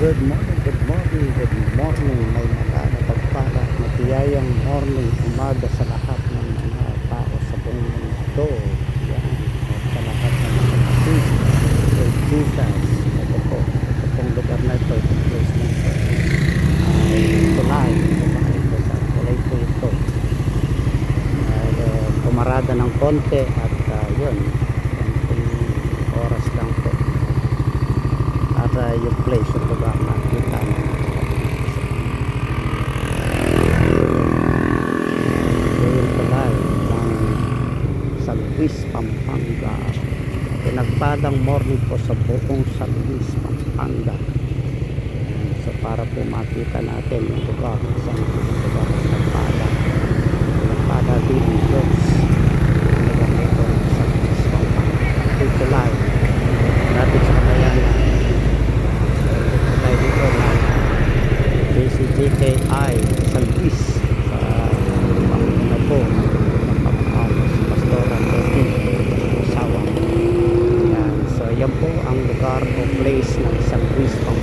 Good morning, good morning, good morning. May napagpala, matiyayang morning, umaga sa lahat ng mga tao sa buong mundo. Yan, at sa lahat ng mga kapatid, Lord Jesus. Ito pong lugar na ito, itong place na ito, ay tulay ito sa tulay po ito. Pumarada ng konti at yun, konting oras lang po. Para yung place ito ba makita na yung tulay ng San Luis, Pampanga. Pinagpalang morning po sa buong San Luis, Pampanga. So para po makita natin yung lugar sa lugar ng pinagpala din Diyos yung lugar na ito sa Luis, Pampanga. Yung tulay natin sa Kabayanan dito ng JCJKI San Luis sa Panguna po si Pastora Tony Sawang. Yan. So yan po ang lugar o place ng San Luis Pampanga.